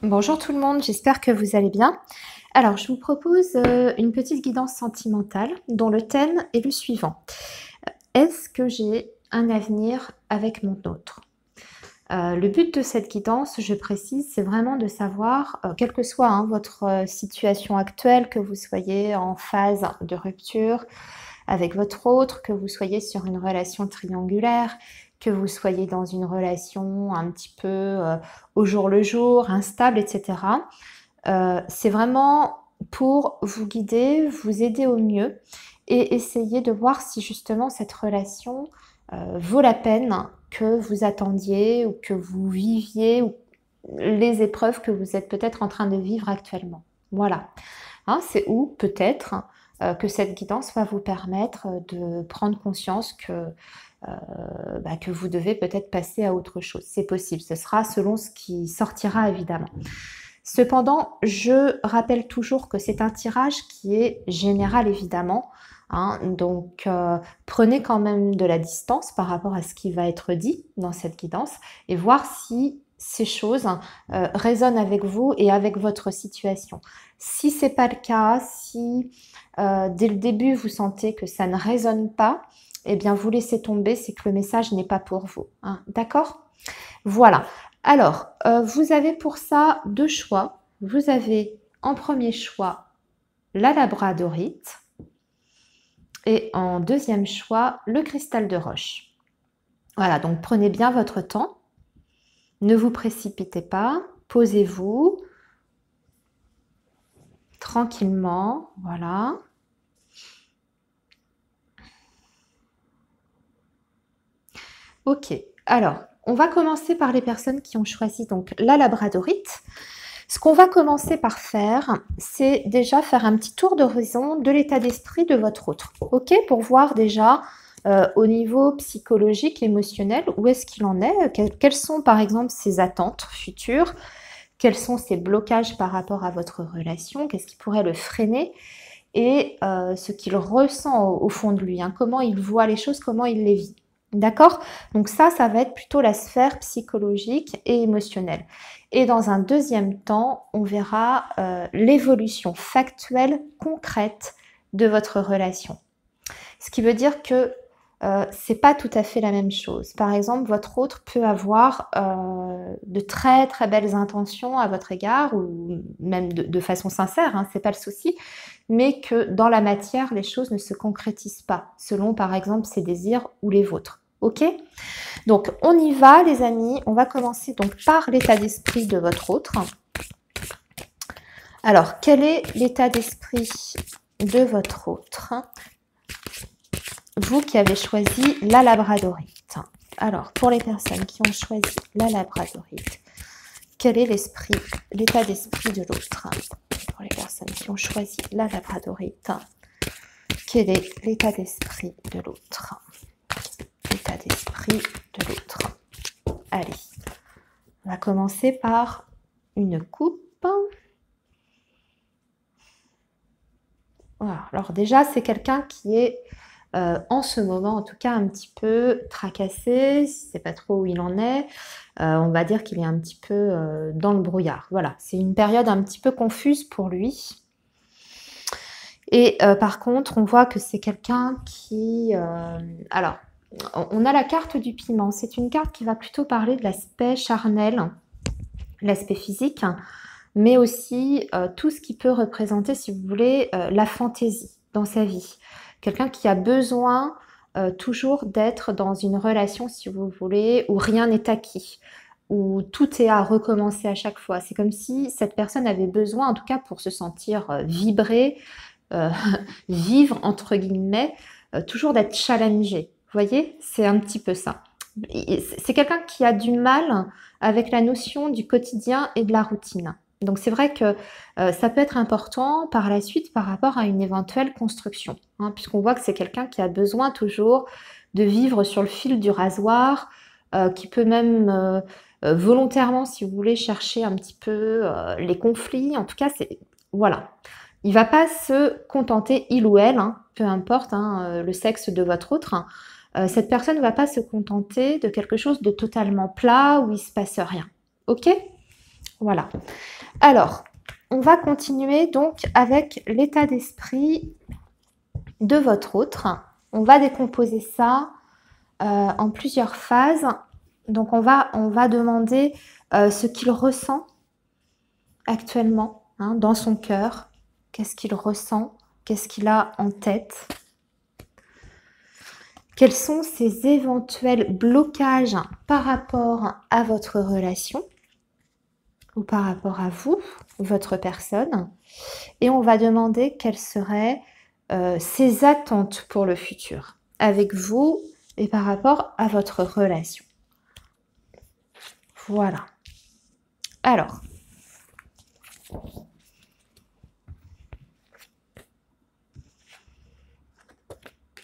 Bonjour tout le monde, j'espère que vous allez bien. Alors, je vous propose une petite guidance sentimentale dont le thème est le suivant. Est-ce que j'ai un avenir avec mon autre? Le but de cette guidance, je précise, c'est vraiment de savoir, quelle que soit votre situation actuelle, que vous soyez en phase de rupture avec votre autre, que vous soyez sur une relation triangulaire, que vous soyez dans une relation un petit peu au jour le jour, instable, etc. C'est vraiment pour vous guider, vous aider au mieux et essayer de voir si justement cette relation vaut la peine que vous attendiez ou que vous viviez ou les épreuves que vous êtes peut-être en train de vivre actuellement. Voilà. Hein, c'est où peut-être que cette guidance va vous permettre de prendre conscience que vous devez peut-être passer à autre chose. C'est possible, ce sera selon ce qui sortira évidemment. Cependant, je rappelle toujours que c'est un tirage qui est général évidemment, hein, donc prenez quand même de la distance par rapport à ce qui va être dit dans cette guidance et voir si ces choses résonnent avec vous et avec votre situation. Si c'est pas le cas, si dès le début vous sentez que ça ne résonne pas, eh bien vous laissez tomber, c'est que le message n'est pas pour vous. Hein, d'accord? Voilà. Alors, vous avez pour ça deux choix. Vous avez en premier choix la labradorite et en deuxième choix le cristal de roche. Voilà, donc prenez bien votre temps. Ne vous précipitez pas. Posez-vous tranquillement. Voilà. Ok. Alors, on va commencer par les personnes qui ont choisi donc la labradorite. Ce qu'on va commencer par faire, c'est déjà faire un petit tour d'horizon de l'état d'esprit de votre autre, ok? Pour voir déjà au niveau psychologique, émotionnel, où est-ce qu'il en est, quelles sont par exemple ses attentes futures, quels sont ses blocages par rapport à votre relation, qu'est-ce qui pourrait le freiner et ce qu'il ressent au fond de lui, hein, comment il voit les choses, comment il les vit. D'accord? Donc ça va être plutôt la sphère psychologique et émotionnelle. Et dans un deuxième temps, on verra l'évolution factuelle, concrète de votre relation. Ce qui veut dire que c'est pas tout à fait la même chose. Par exemple, votre autre peut avoir de très très belles intentions à votre égard, ou même de façon sincère, hein, c'est pas le souci, mais que dans la matière, les choses ne se concrétisent pas, selon par exemple ses désirs ou les vôtres. Ok? Donc on y va les amis, on va commencer donc par l'état d'esprit de votre autre. Alors, quel est l'état d'esprit de votre autre? Vous qui avez choisi la labradorite. Alors, pour les personnes qui ont choisi la labradorite, quel est l'état d'esprit de l'autre? Pour les personnes qui ont choisi la labradorite, quel est l'état d'esprit de l'autre? L'état d'esprit de l'autre. Allez, on va commencer par une coupe. Voilà. Alors déjà, c'est quelqu'un qui est en ce moment, en tout cas, un petit peu tracassé, si c'est pas trop où il en est. On va dire qu'il est un petit peu dans le brouillard. Voilà, c'est une période un petit peu confuse pour lui. Et par contre, on voit que c'est quelqu'un qui... alors, on a la carte du piment. C'est une carte qui va plutôt parler de l'aspect charnel, l'aspect physique, mais aussi tout ce qui peut représenter, si vous voulez, la fantaisie dans sa vie. Quelqu'un qui a besoin toujours d'être dans une relation, si vous voulez, où rien n'est acquis, où tout est à recommencer à chaque fois. C'est comme si cette personne avait besoin, en tout cas pour se sentir vibrer, euh, vivre, entre guillemets, toujours d'être challengé. Vous voyez, c'est un petit peu ça. C'est quelqu'un qui a du mal avec la notion du quotidien et de la routine. Donc c'est vrai que ça peut être important par la suite par rapport à une éventuelle construction, hein, puisqu'on voit que c'est quelqu'un qui a besoin toujours de vivre sur le fil du rasoir, qui peut même volontairement, si vous voulez, chercher un petit peu les conflits. En tout cas, c'est voilà. Il va pas se contenter, il ou elle, hein, peu importe hein, le sexe de votre autre, hein, cette personne ne va pas se contenter de quelque chose de totalement plat où il se passe rien. Ok? Voilà. Alors, on va continuer donc avec l'état d'esprit de votre autre. On va décomposer ça en plusieurs phases. Donc, on va demander ce qu'il ressent actuellement hein, dans son cœur. Qu'est-ce qu'il ressent? Qu'est-ce qu'il a en tête? Quels sont ses éventuels blocages par rapport à votre relation ou par rapport à vous, votre personne? Et on va demander quelles seraient ses attentes pour le futur avec vous et par rapport à votre relation. Voilà.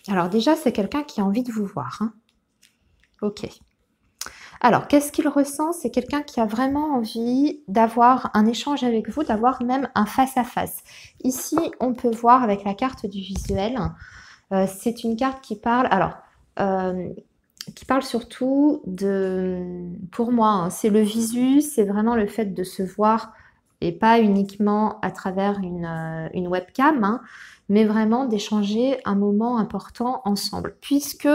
Alors déjà, c'est quelqu'un qui a envie de vous voir. Hein. Ok. Alors, qu'est-ce qu'il ressent? C'est quelqu'un qui a vraiment envie d'avoir un échange avec vous, d'avoir même un face-à-face. Ici, on peut voir avec la carte du visuel, c'est une carte qui parle, qui parle surtout de, pour moi, hein, c'est le visu, c'est vraiment le fait de se voir et pas uniquement à travers une webcam, hein, mais vraiment d'échanger un moment important ensemble, puisque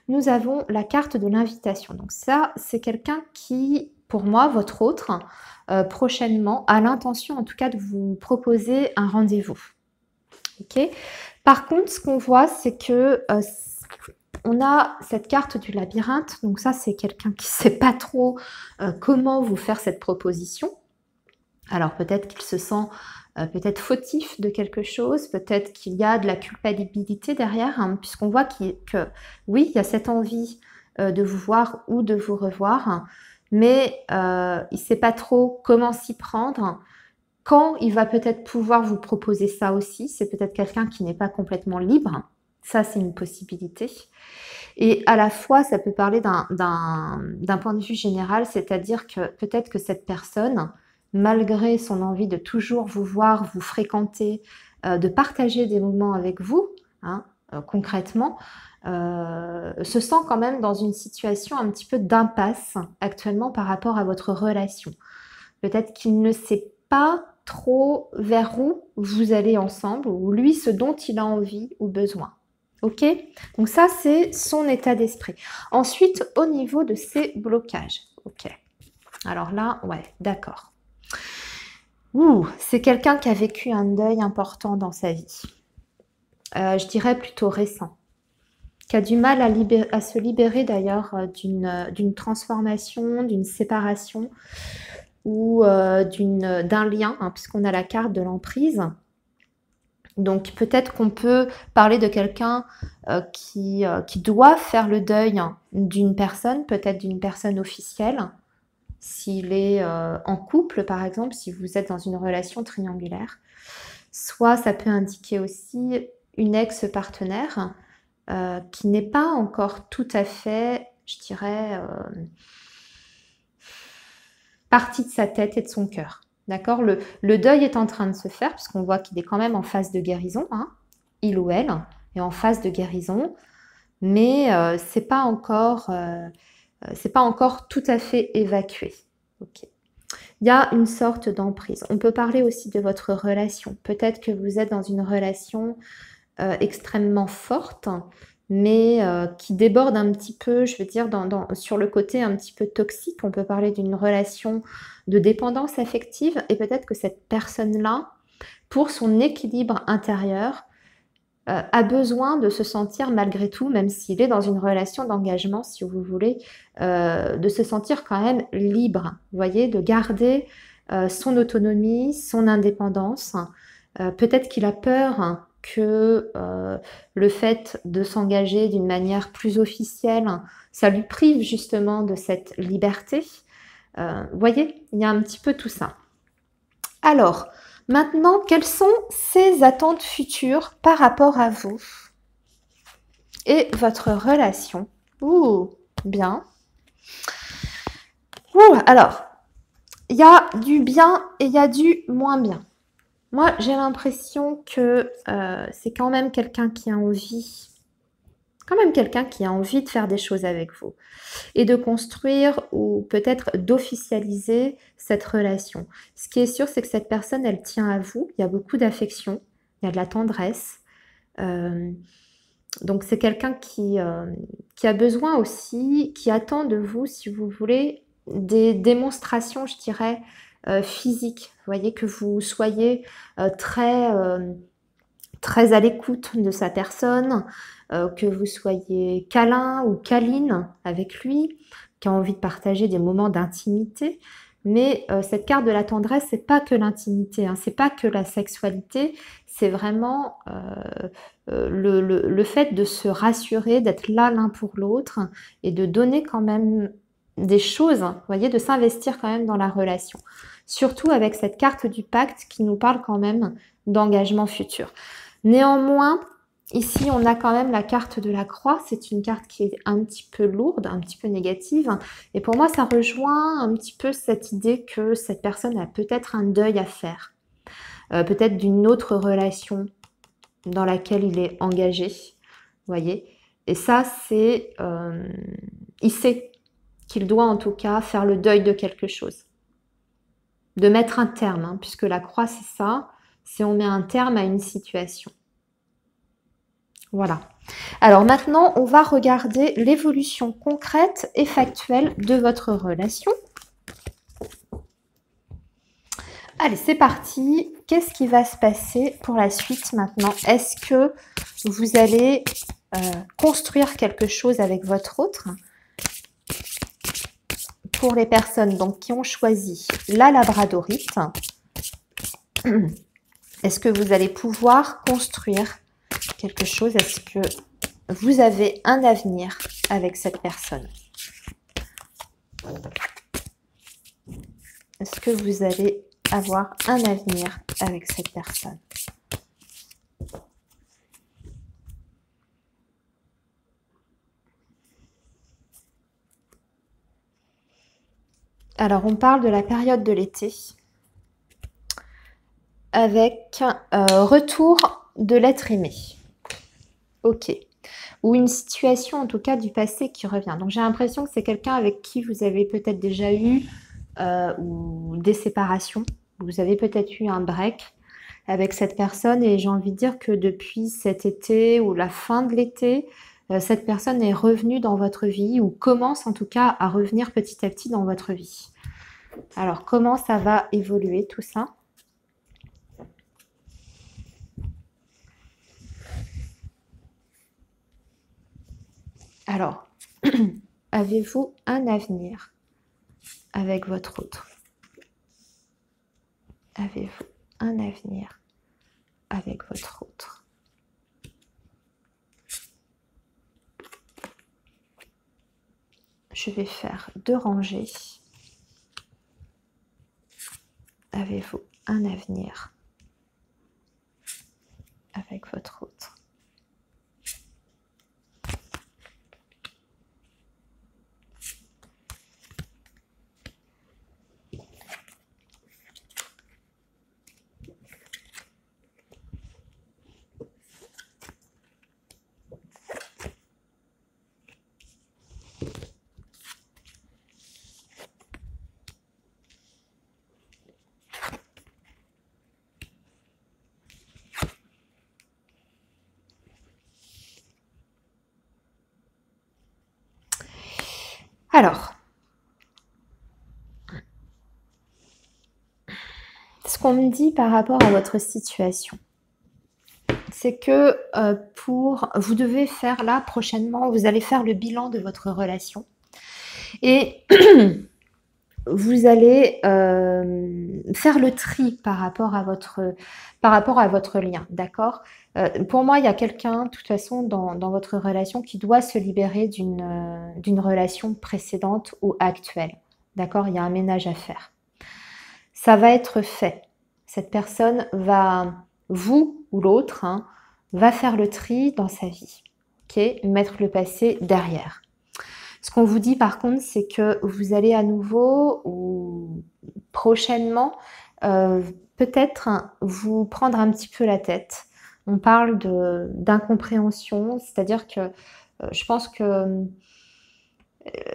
nous avons la carte de l'invitation. Donc ça, c'est quelqu'un qui, pour moi, votre autre, prochainement, a l'intention en tout cas de vous proposer un rendez-vous. Ok. Par contre, ce qu'on voit, c'est que on a cette carte du labyrinthe. Donc ça, c'est quelqu'un qui ne sait pas trop comment vous faire cette proposition. Alors peut-être qu'il se sent peut-être fautif de quelque chose, peut-être qu'il y a de la culpabilité derrière, hein, puisqu'on voit que oui, il y a cette envie de vous voir ou de vous revoir, mais il ne sait pas trop comment s'y prendre. Quand il va peut-être pouvoir vous proposer ça aussi, c'est peut-être quelqu'un qui n'est pas complètement libre. Ça, c'est une possibilité. Et à la fois, ça peut parler d'un point de vue général, c'est-à-dire que peut-être que cette personne, malgré son envie de toujours vous voir, vous fréquenter, de partager des moments avec vous, hein, concrètement, se sent quand même dans une situation un petit peu d'impasse actuellement par rapport à votre relation. Peut-être qu'il ne sait pas trop vers où vous allez ensemble, ou lui, ce dont il a envie ou besoin. Ok? Donc ça, c'est son état d'esprit. Ensuite, au niveau de ses blocages. Ok. Alors là, ouais, d'accord. C'est quelqu'un qui a vécu un deuil important dans sa vie. Je dirais plutôt récent. Qui a du mal à se libérer d'ailleurs d'une transformation, d'une séparation ou d'un lien, hein, puisqu'on a la carte de l'emprise. Donc peut-être qu'on peut parler de quelqu'un qui doit faire le deuil d'une personne, peut-être d'une personne officielle, s'il est en couple par exemple, si vous êtes dans une relation triangulaire. Soit ça peut indiquer aussi une ex-partenaire qui n'est pas encore tout à fait, je dirais, partie de sa tête et de son cœur. D'accord, le deuil est en train de se faire, puisqu'on voit qu'il est quand même en phase de guérison, hein, il ou elle est en phase de guérison, mais c'est pas encore tout à fait évacué. Okay. Il y a une sorte d'emprise. On peut parler aussi de votre relation. Peut-être que vous êtes dans une relation extrêmement forte, mais qui déborde un petit peu, je veux dire, sur le côté un petit peu toxique. On peut parler d'une relation de dépendance affective, et peut-être que cette personne-là, pour son équilibre intérieur, a besoin de se sentir malgré tout, même s'il est dans une relation d'engagement, si vous voulez, de se sentir quand même libre, vous voyez, de garder son autonomie, son indépendance. Peut-être qu'il a peur que le fait de s'engager d'une manière plus officielle, ça lui prive justement de cette liberté. Vous voyez, il y a un petit peu tout ça. Alors, maintenant, quelles sont ses attentes futures par rapport à vous et votre relation? Bien. Alors, il y a du bien et il y a du moins bien. Moi, j'ai l'impression que c'est quand même quelqu'un qui a envie quand même quelqu'un qui a envie de faire des choses avec vous et de construire ou peut-être d'officialiser cette relation. Ce qui est sûr, c'est que cette personne, elle tient à vous. Il y a beaucoup d'affection, il y a de la tendresse. Euh, donc c'est quelqu'un qui a besoin aussi, qui attend de vous, si vous voulez, des démonstrations, je dirais, physiques. Vous voyez, que vous soyez très à l'écoute de sa personne, que vous soyez câlin ou câline avec lui, qui a envie de partager des moments d'intimité. Mais cette carte de la tendresse, c'est pas que l'intimité, hein, c'est pas que la sexualité, c'est vraiment le fait de se rassurer, d'être là l'un pour l'autre et de donner quand même des choses, hein, vous voyez, de s'investir quand même dans la relation. Surtout avec cette carte du pacte qui nous parle quand même d'engagement futur. Néanmoins, ici, on a quand même la carte de la croix. C'est une carte qui est un petit peu lourde, un petit peu négative. Et pour moi, ça rejoint un petit peu cette idée que cette personne a peut-être un deuil à faire. Peut-être d'une autre relation dans laquelle il est engagé. Vous voyez? Et ça, c'est... il sait qu'il doit en tout cas faire le deuil de quelque chose. De mettre un terme, hein, puisque la croix, c'est ça. C'est on met un terme à une situation. Voilà. Alors maintenant, on va regarder l'évolution concrète et factuelle de votre relation. Allez, c'est parti. Qu'est-ce qui va se passer pour la suite maintenant? Est-ce que vous allez construire quelque chose avec votre autre? Pour les personnes donc, qui ont choisi la labradorite, est-ce que vous allez pouvoir construire quelque chose? Est-ce que vous avez un avenir avec cette personne? Est-ce que vous allez avoir un avenir avec cette personne? Alors, on parle de la période de l'été avec retour de l'être aimé. Ok. Ou une situation, en tout cas, du passé qui revient. Donc, j'ai l'impression que c'est quelqu'un avec qui vous avez peut-être déjà eu ou des séparations. Vous avez peut-être eu un break avec cette personne et j'ai envie de dire que depuis cet été ou la fin de l'été, cette personne est revenue dans votre vie ou commence en tout cas à revenir petit à petit dans votre vie. Alors, comment ça va évoluer tout ça? Alors, avez-vous un avenir avec votre autre? Avez-vous un avenir avec votre autre? Je vais faire 2 rangées. Avez-vous un avenir avec votre autre? Alors, ce qu'on me dit par rapport à votre situation, c'est que vous devez faire là prochainement, vous allez faire le bilan de votre relation et vous allez faire le tri par rapport à votre lien, d'accord? Pour moi, il y a quelqu'un, de toute façon, dans votre relation qui doit se libérer d'une relation précédente ou actuelle, d'accord? Il y a un ménage à faire. Ça va être fait. Cette personne va, vous ou l'autre, hein, va faire le tri dans sa vie, ok? Mettre le passé derrière. Ce qu'on vous dit par contre, c'est que vous allez à nouveau ou prochainement peut-être vous prendre un petit peu la tête. On parle d'incompréhension, c'est-à-dire que je pense que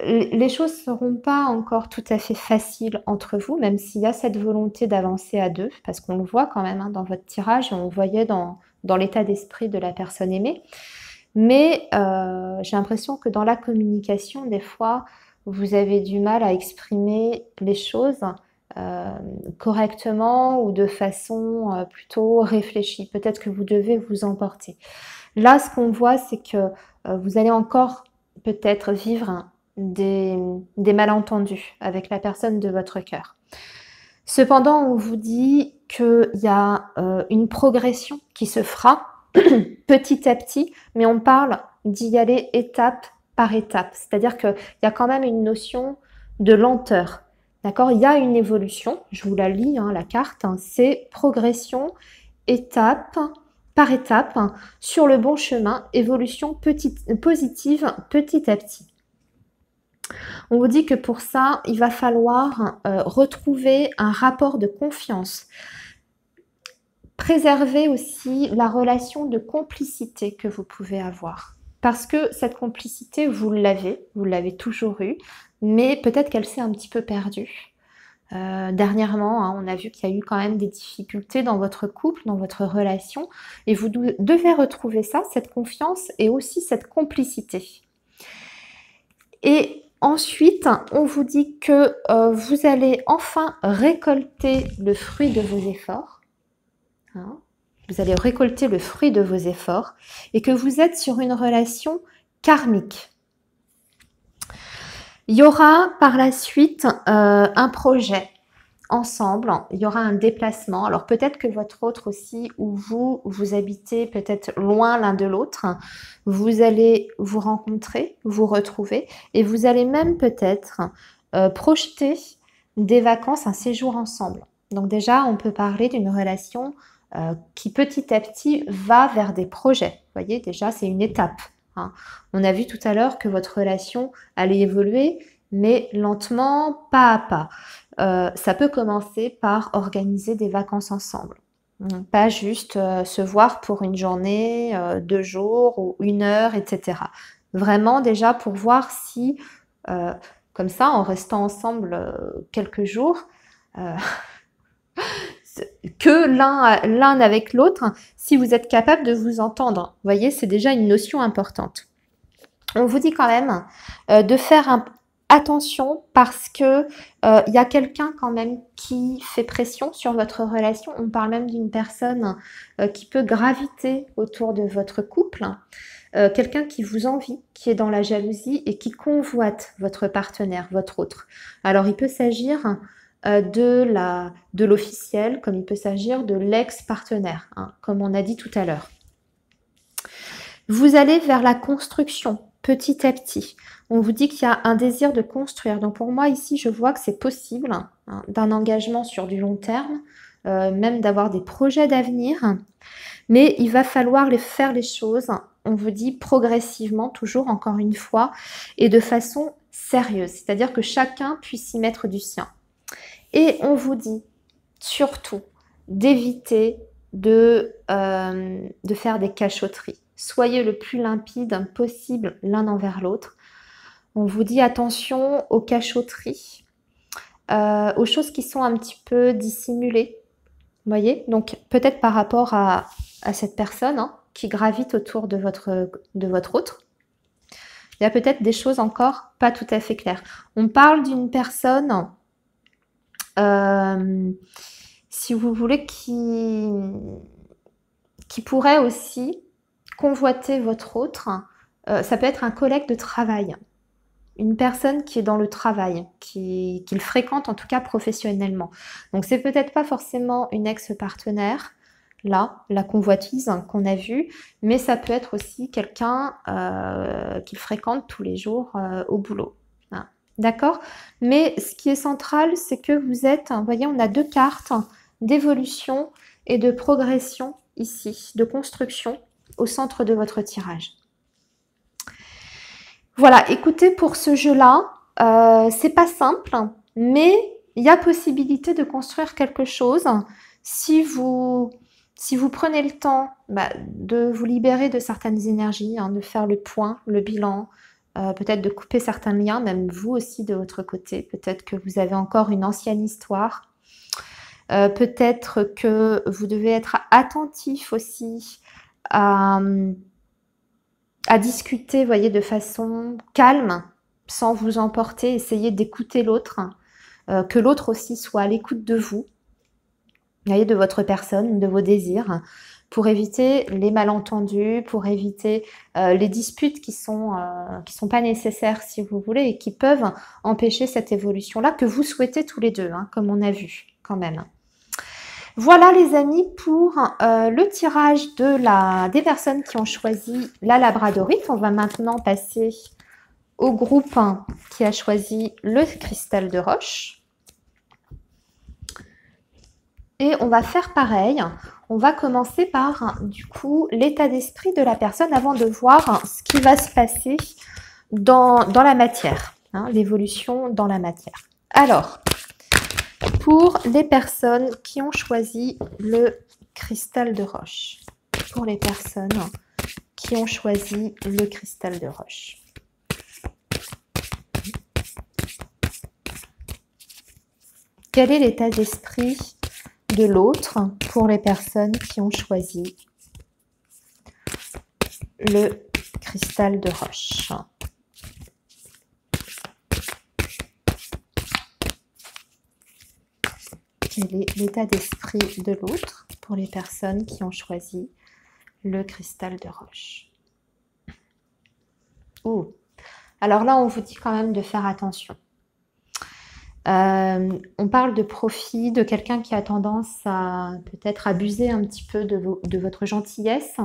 les choses ne seront pas encore tout à fait faciles entre vous, même s'il y a cette volonté d'avancer à deux, parce qu'on le voit quand même hein, dans votre tirage, on le voyait dans l'état d'esprit de la personne aimée. Mais j'ai l'impression que dans la communication, des fois, vous avez du mal à exprimer les choses correctement ou de façon plutôt réfléchie. Peut-être que vous devez vous emporter. Là, ce qu'on voit, c'est que vous allez encore peut-être vivre des malentendus avec la personne de votre cœur. Cependant, on vous dit qu'il y a une progression qui se fera petit à petit, mais on parle d'y aller étape par étape. C'est-à-dire qu'il y a quand même une notion de lenteur. D'accord? Il y a une évolution, je vous la lis, hein, la carte, hein, c'est progression, étape par étape, hein, sur le bon chemin, évolution positive petit à petit. On vous dit que pour ça, il va falloir retrouver un rapport de confiance. Préserver aussi la relation de complicité que vous pouvez avoir. Parce que cette complicité, vous l'avez toujours eue, mais peut-être qu'elle s'est un petit peu perdue. Dernièrement, hein, on a vu qu'il y a eu quand même des difficultés dans votre couple, dans votre relation, et vous devez retrouver ça, cette confiance et aussi cette complicité. Et ensuite, on vous dit que vous allez enfin récolter le fruit de vos efforts. Hein, vous allez récolter le fruit de vos efforts et que vous êtes sur une relation karmique. Il y aura par la suite un projet ensemble, il y aura un déplacement. Alors peut-être que votre autre aussi, ou vous habitez peut-être loin l'un de l'autre, vous allez vous rencontrer, vous retrouver, et vous allez même peut-être projeter des vacances, un séjour ensemble. Donc déjà, on peut parler d'une relation qui petit à petit va vers des projets. Vous voyez, déjà, c'est une étape. Hein. On a vu tout à l'heure que votre relation allait évoluer, mais lentement, pas à pas. Ça peut commencer par organiser des vacances ensemble. Pas juste se voir pour une journée, 2 jours ou 1 heure, etc. Vraiment déjà pour voir si, comme ça, en restant ensemble quelques jours, que l'un avec l'autre, si vous êtes capable de vous entendre. Vous voyez, c'est déjà une notion importante. On vous dit quand même de faire attention parce que il y a quelqu'un quand même qui fait pression sur votre relation. On parle même d'une personne qui peut graviter autour de votre couple. Quelqu'un qui vous envie, qui est dans la jalousie et qui convoite votre partenaire, votre autre. Alors il peut s'agir de l'officiel, comme il peut s'agir de l'ex-partenaire, hein, comme on a dit tout à l'heure. Vous allez vers la construction, petit à petit. On vous dit qu'il y a un désir de construire. Donc pour moi, ici, je vois que c'est possible hein, d'un engagement sur du long terme, même d'avoir des projets d'avenir. Mais il va falloir faire les choses, on vous dit progressivement, toujours encore une fois, et de façon sérieuse. C'est-à-dire que chacun puisse y mettre du sien. Et on vous dit surtout d'éviter de faire des cachotteries. Soyez le plus limpide possible l'un envers l'autre. On vous dit attention aux cachotteries, aux choses qui sont un petit peu dissimulées. Vous voyez? Donc peut-être par rapport à cette personne hein, qui gravite autour de votre autre. Il y a peut-être des choses encore pas tout à fait claires. On parle d'une personne... si vous voulez, qui pourrait aussi convoiter votre autre. Ça peut être un collègue de travail, une personne qui est dans le travail, qui le fréquente en tout cas professionnellement. Donc c'est peut-être pas forcément une ex-partenaire, là, la convoitise qu'on a vue, mais ça peut être aussi quelqu'un qu'il fréquente tous les jours au boulot. D'accord? Mais ce qui est central, c'est que vous êtes, vous voyez, on a 2 cartes d'évolution et de progression ici, de construction au centre de votre tirage. Voilà, écoutez, pour ce jeu-là, c'est pas simple, mais il y a possibilité de construire quelque chose si vous Si vous prenez le temps de vous libérer de certaines énergies, hein, de faire le point, le bilan, peut-être de couper certains liens, même vous aussi de votre côté, peut-être que vous avez encore une ancienne histoire, peut-être que vous devez être attentif aussi à discuter, voyez, de façon calme, sans vous emporter, essayez d'écouter l'autre, que l'autre aussi soit à l'écoute de vous, voyez, de votre personne, de vos désirs, pour éviter les malentendus, pour éviter les disputes qui sont pas nécessaires si vous voulez et qui peuvent empêcher cette évolution-là que vous souhaitez tous les deux, hein, comme on a vu quand même. Voilà les amis pour le tirage des personnes qui ont choisi la labradorite. On va maintenant passer au groupe qui a choisi le cristal de roche. Et on va faire pareil. On va commencer par, du coup, l'état d'esprit de la personne avant de voir ce qui va se passer dans la matière, hein, l'évolution dans la matière. Alors, pour les personnes qui ont choisi le cristal de roche, pour les personnes qui ont choisi le cristal de roche. Quel est l'état d'esprit de l'autre pour les personnes qui ont choisi le cristal de roche? Quel est l'état d'esprit de l'autre pour les personnes qui ont choisi le cristal de roche? Oh. Alors là, on vous dit quand même de faire attention. On parle de profit, de quelqu'un qui a tendance à peut-être abuser un petit peu de votre gentillesse,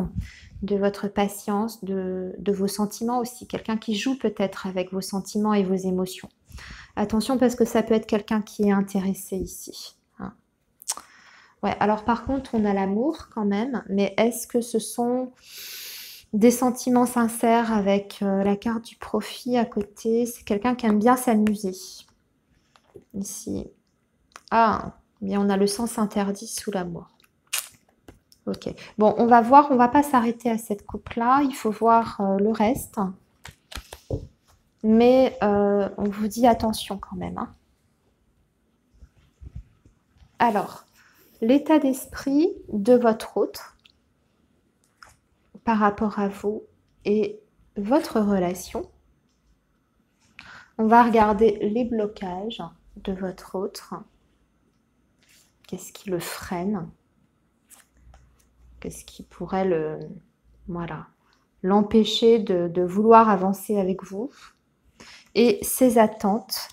de votre patience, de vos sentiments aussi. Quelqu'un qui joue peut-être avec vos sentiments et vos émotions. Attention parce que ça peut être quelqu'un qui est intéressé ici. Hein. Ouais, alors par contre, on a l'amour quand même, mais est-ce que ce sont des sentiments sincères avec la carte du profit à côté? C'est quelqu'un qui aime bien s'amuser. Ici. Ah, bien on a le sens interdit sous l'amour. Ok. Bon, on va voir, on va pas s'arrêter à cette coupe-là. Il faut voir le reste. Mais on vous dit attention quand même. Hein. Alors, l'état d'esprit de votre autre par rapport à vous et votre relation. On va regarder les blocages de votre autre. Qu'est-ce qui le freine? Qu'est-ce qui pourrait l'empêcher de vouloir avancer avec vous? Et ses attentes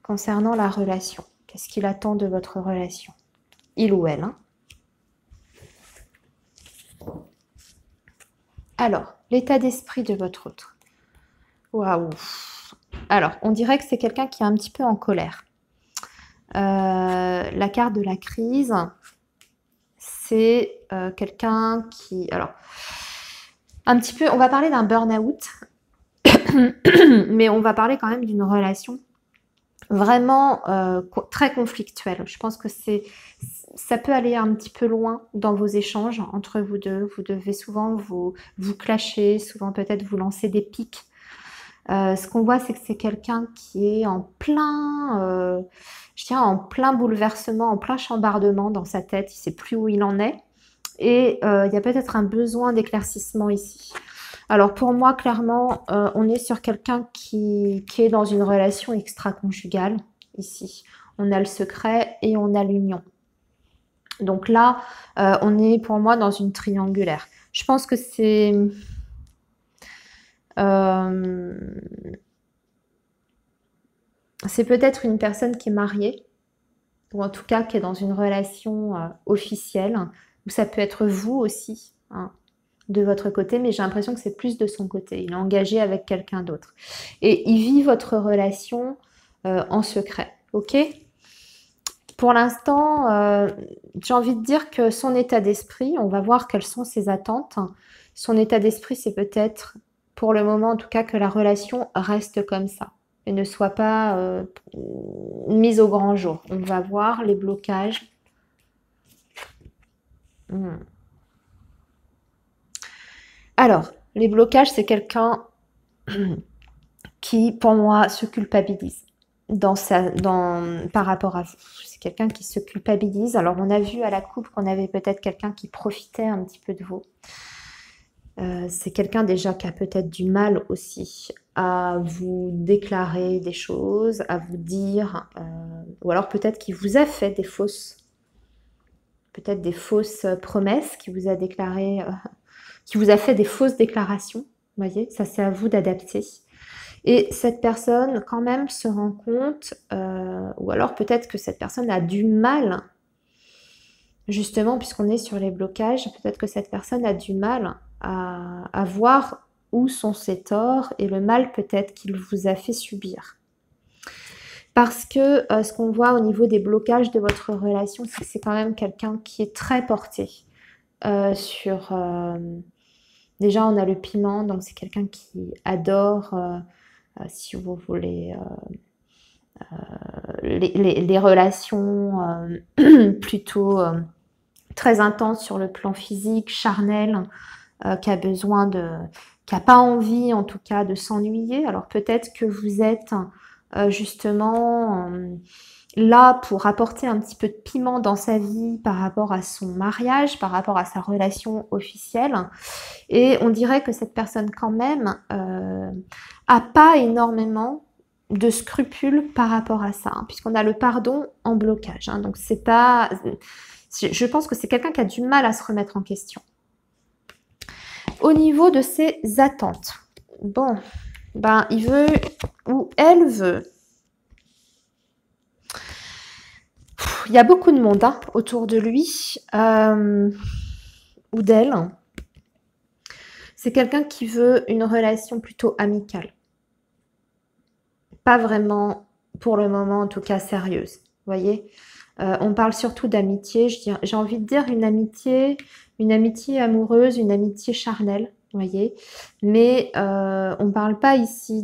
concernant la relation. Qu'est-ce qu'il attend de votre relation? Il ou elle. Hein. Alors, l'état d'esprit de votre autre. Waouh! Alors, on dirait que c'est quelqu'un qui est un petit peu en colère. La carte de la crise, c'est quelqu'un qui... Alors, un petit peu, on va parler d'un burn-out, mais on va parler quand même d'une relation vraiment très conflictuelle. Je pense que ça peut aller un petit peu loin dans vos échanges entre vous deux. Vous devez souvent vous clasher, souvent peut-être vous lancer des pics. Ce qu'on voit, c'est que c'est quelqu'un qui est en plein, en plein bouleversement, en plein chambardement dans sa tête. Il ne sait plus où il en est. Et il y a peut-être un besoin d'éclaircissement ici. Alors pour moi, clairement, on est sur quelqu'un qui est dans une relation extra-conjugale ici. On a le secret et on a l'union. Donc là, on est pour moi dans une triangulaire. Je pense que c'est... c'est peut-être une personne qui est mariée, ou en tout cas qui est dans une relation officielle, ou ça peut être vous aussi, hein, de votre côté, mais j'ai l'impression que c'est plus de son côté. Il est engagé avec quelqu'un d'autre. Et il vit votre relation en secret, ok? Pour l'instant, j'ai envie de dire que son état d'esprit, on va voir quelles sont ses attentes. Son état d'esprit, c'est peut-être, pour le moment en tout cas, que la relation reste comme ça et ne soit pas mise au grand jour. On va voir les blocages. Hmm. Alors, les blocages, c'est quelqu'un qui, pour moi, se culpabilise par rapport à vous. C'est quelqu'un qui se culpabilise. Alors, on a vu à la coupe qu'on avait peut-être quelqu'un qui profitait un petit peu de vous. C'est quelqu'un déjà qui a peut-être du mal aussi à vous déclarer des choses, à vous dire, ou alors peut-être qu'il vous a fait peut-être des fausses promesses, qui vous a déclaré, qui vous a fait des fausses déclarations. Vous voyez, ça c'est à vous d'adapter. Et cette personne, quand même, se rend compte, ou alors peut-être que cette personne a du mal, justement, puisqu'on est sur les blocages, peut-être que cette personne a du mal à voir où sont ses torts et le mal peut-être qu'il vous a fait subir. Parce que ce qu'on voit au niveau des blocages de votre relation, c'est que c'est quand même quelqu'un qui est très porté sur... déjà, on a le piment, donc c'est quelqu'un qui adore, si vous voulez, les relations plutôt très intenses sur le plan physique, charnel, qui a besoin qui n'a pas envie en tout cas de s'ennuyer. Alors peut-être que vous êtes justement là pour apporter un petit peu de piment dans sa vie par rapport à son mariage, par rapport à sa relation officielle. Et on dirait que cette personne quand même a pas énormément de scrupules par rapport à ça, hein, puisqu'on a le pardon en blocage. Hein, donc c'est pas... Je pense que c'est quelqu'un qui a du mal à se remettre en question. Au niveau de ses attentes, bon, ben il veut ou elle veut. Il y a beaucoup de monde hein, autour de lui ou d'elle. C'est quelqu'un qui veut une relation plutôt amicale. Pas vraiment, pour le moment en tout cas, sérieuse. Vous voyez, on parle surtout d'amitié. J'ai envie de dire une amitié amoureuse, une amitié charnelle. Vous voyez, mais on ne parle pas ici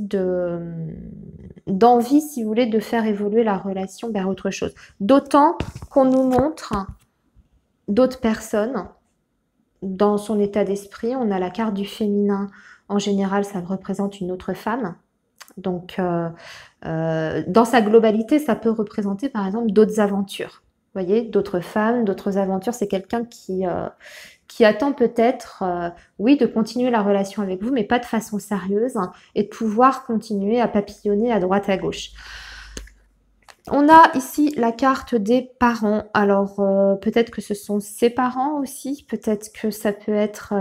d'envie, si vous voulez, de faire évoluer la relation vers autre chose. D'autant qu'on nous montre d'autres personnes dans son état d'esprit. On a la carte du féminin. En général, ça représente une autre femme. Donc, dans sa globalité, ça peut représenter, par exemple, d'autres aventures. Vous voyez, d'autres femmes, d'autres aventures. C'est quelqu'un qui attend peut-être, oui, de continuer la relation avec vous, mais pas de façon sérieuse, hein, et de pouvoir continuer à papillonner à droite à gauche. On a ici la carte des parents. Alors, peut-être que ce sont ses parents aussi. Peut-être que ça peut être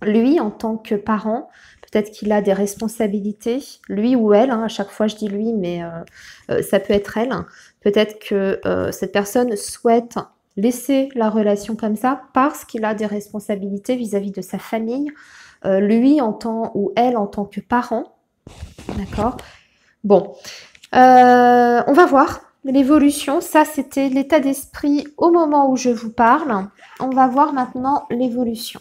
lui en tant que parent. Peut-être qu'il a des responsabilités, lui ou elle. Hein, à chaque fois, je dis lui, mais ça peut être elle. Peut-être que cette personne souhaite laisser la relation comme ça parce qu'il a des responsabilités vis-à-vis de sa famille. Lui en tant ou elle en tant que parent. D'accord. Bon. On va voir l'évolution. Ça, c'était l'état d'esprit au moment où je vous parle. On va voir maintenant l'évolution.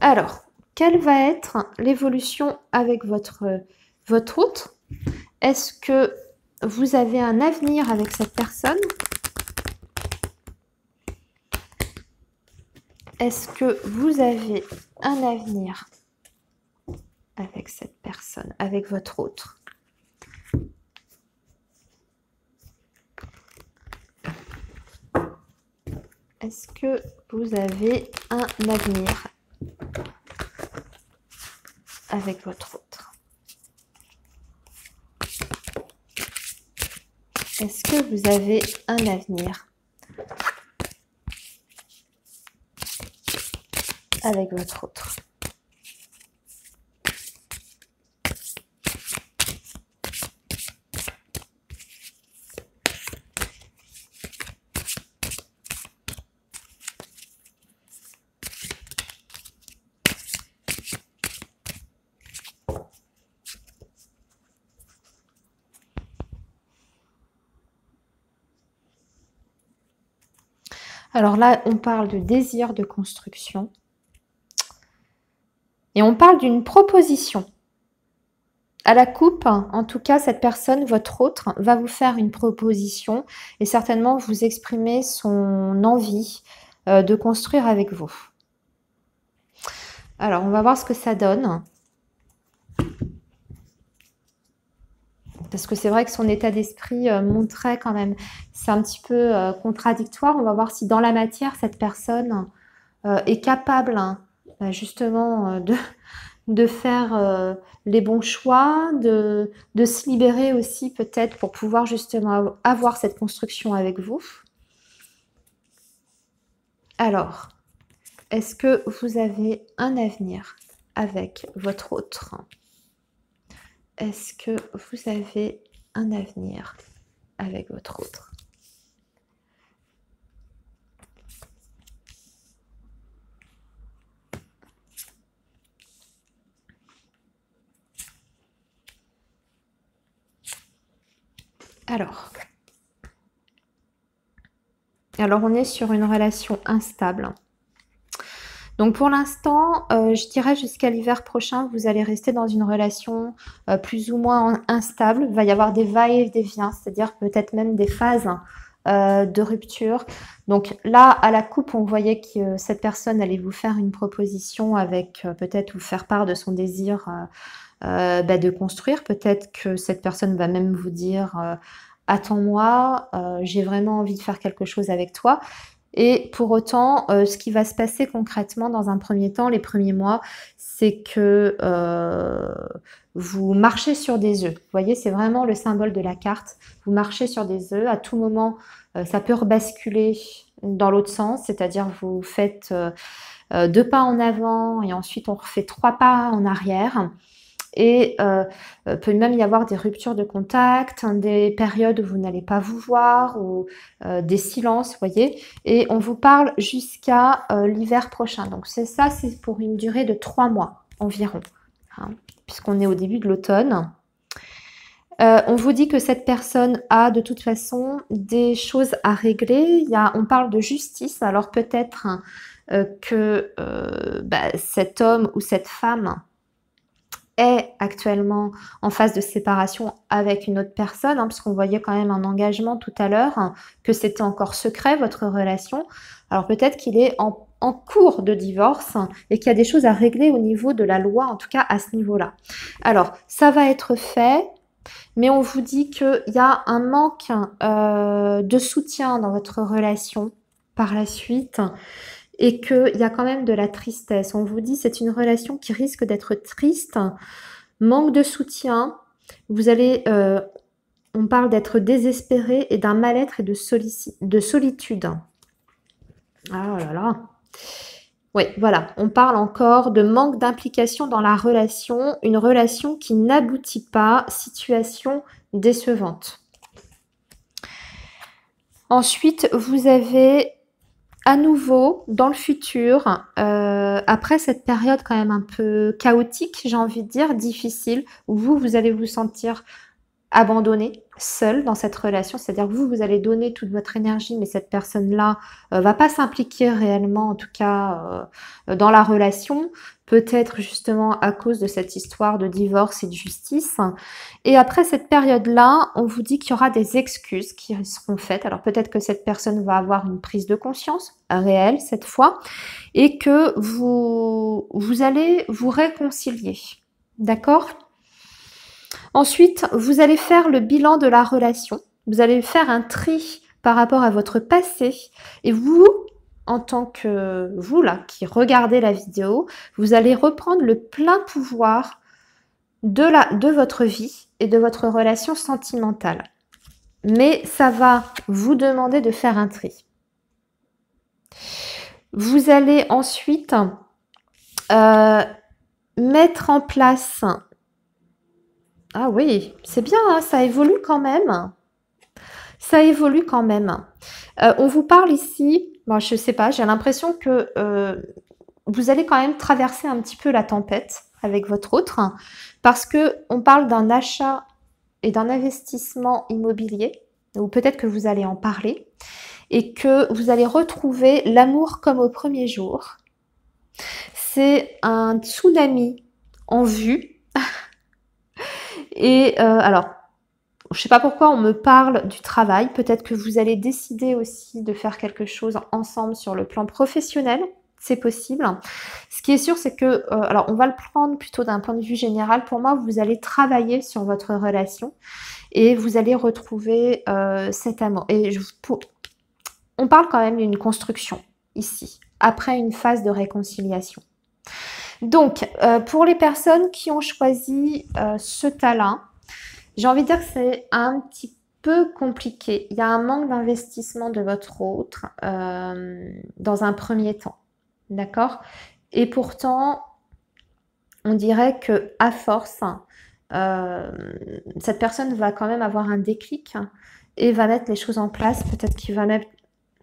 Alors, quelle va être l'évolution avec votre autre? Est-ce que vous avez un avenir avec cette personne? Est-ce que vous avez un avenir avec cette personne, avec votre autre? Est-ce que vous avez un avenir avec votre autre? Est-ce que vous avez un avenir avec votre autre? Alors là, on parle de désir de construction. Et on parle d'une proposition. À la coupe, en tout cas, cette personne, votre autre, va vous faire une proposition et certainement vous exprimer son envie de construire avec vous. Alors, on va voir ce que ça donne. Parce que c'est vrai que son état d'esprit montrait quand même, c'est un petit peu contradictoire. On va voir si dans la matière, cette personne est capable justement de faire les bons choix, de se libérer aussi peut-être pour pouvoir justement avoir cette construction avec vous. Alors, est-ce que vous avez un avenir avec votre autre? Est-ce que vous avez un avenir avec votre autre? Alors on est sur une relation instable. Donc pour l'instant, je dirais jusqu'à l'hiver prochain, vous allez rester dans une relation plus ou moins instable. Il va y avoir des va-et-vient, c'est-à-dire peut-être même des phases de rupture. Donc là, à la coupe, on voyait que cette personne allait vous faire une proposition avec peut-être vous faire part de son désir de construire. Peut-être que cette personne va même vous dire attends-moi, j'ai vraiment envie de faire quelque chose avec toi. Et pour autant, ce qui va se passer concrètement dans un premier temps, les premiers mois, c'est que vous marchez sur des œufs. Vous voyez, c'est vraiment le symbole de la carte. Vous marchez sur des œufs. À tout moment, ça peut rebasculer dans l'autre sens, c'est-à-dire vous faites 2 pas en avant et ensuite on refait 3 pas en arrière. Et peut même y avoir des ruptures de contact, des périodes où vous n'allez pas vous voir, ou des silences, vous voyez. Et on vous parle jusqu'à l'hiver prochain. Donc c'est ça, c'est pour une durée de 3 mois environ, hein, puisqu'on est au début de l'automne. On vous dit que cette personne a de toute façon des choses à régler. On parle de justice, alors peut-être que cet homme ou cette femme est actuellement en phase de séparation avec une autre personne, hein, puisqu'on voyait quand même un engagement tout à l'heure, hein, que c'était encore secret votre relation. Alors peut-être qu'il est en cours de divorce et qu'il y a des choses à régler au niveau de la loi, en tout cas à ce niveau-là. Alors ça va être fait, mais on vous dit qu'il y a un manque de soutien dans votre relation par la suite, et qu'il y a quand même de la tristesse. On vous dit c'est une relation qui risque d'être triste, manque de soutien, vous allez, on parle d'être désespéré et d'un mal-être et de solitude. Ah là là. Oui, voilà, on parle encore de manque d'implication dans la relation, une relation qui n'aboutit pas, situation décevante. Ensuite, vous avez à nouveau, dans le futur, après cette période quand même un peu chaotique, j'ai envie de dire, difficile, où vous allez vous sentir abandonné, seul dans cette relation, c'est-à-dire que vous allez donner toute votre énergie, mais cette personne-là va pas s'impliquer réellement, en tout cas dans la relation, peut-être justement à cause de cette histoire de divorce et de justice. Et après cette période-là, on vous dit qu'il y aura des excuses qui seront faites. Alors peut-être que cette personne va avoir une prise de conscience réelle cette fois, et que vous allez vous réconcilier. D'accord ? Ensuite, vous allez faire le bilan de la relation. Vous allez faire un tri par rapport à votre passé. Et vous, en tant que vous, là, qui regardez la vidéo, vous allez reprendre le plein pouvoir de votre vie et de votre relation sentimentale. Mais ça va vous demander de faire un tri. Vous allez ensuite mettre en place... Ah oui, c'est bien, hein, ça évolue quand même. Ça évolue quand même. On vous parle ici, bon, je ne sais pas, j'ai l'impression que vous allez quand même traverser un petit peu la tempête avec votre autre, parce qu'on parle d'un achat et d'un investissement immobilier, ou peut-être que vous allez en parler, et que vous allez retrouver l'amour comme au premier jour. C'est un tsunami en vue. Et alors, je ne sais pas pourquoi on me parle du travail. Peut-être que vous allez décider aussi de faire quelque chose ensemble sur le plan professionnel. C'est possible. Ce qui est sûr, c'est que, alors on va le prendre plutôt d'un point de vue général. Pour moi, vous allez travailler sur votre relation et vous allez retrouver cet amour. Et on parle quand même d'une construction ici, après une phase de réconciliation. Donc, pour les personnes qui ont choisi ce talent, j'ai envie de dire que c'est un petit peu compliqué. Il y a un manque d'investissement de votre autre dans un premier temps. D'accord? Et pourtant, on dirait que à force, cette personne va quand même avoir un déclic et va mettre les choses en place. Peut-être qu'il va mettre...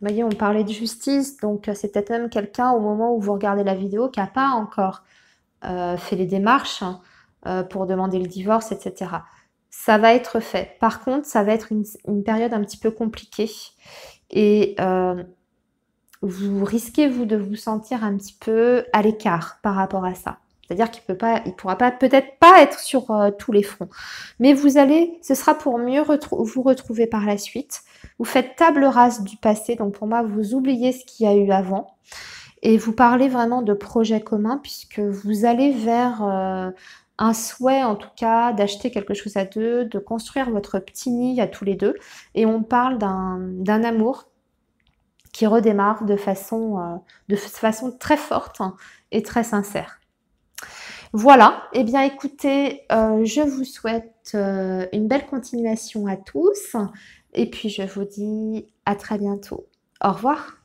Vous voyez, on parlait de justice, donc c'est peut-être même quelqu'un au moment où vous regardez la vidéo qui n'a pas encore fait les démarches pour demander le divorce, etc. Ça va être fait. Par contre, ça va être une période un petit peu compliquée et vous risquez, vous, de vous sentir un petit peu à l'écart par rapport à ça. C'est-à-dire qu'il pourra pas, peut-être pas être sur tous les fronts. Mais ce sera pour mieux vous retrouver par la suite. Vous faites table rase du passé. Donc pour moi, vous oubliez ce qu'il y a eu avant. Et vous parlez vraiment de projets communs puisque vous allez vers un souhait en tout cas d'acheter quelque chose à deux, de construire votre petit nid à tous les deux. Et on parle d'un amour qui redémarre de façon très forte et très sincère. Voilà, eh bien écoutez, je vous souhaite une belle continuation à tous et puis je vous dis à très bientôt. Au revoir.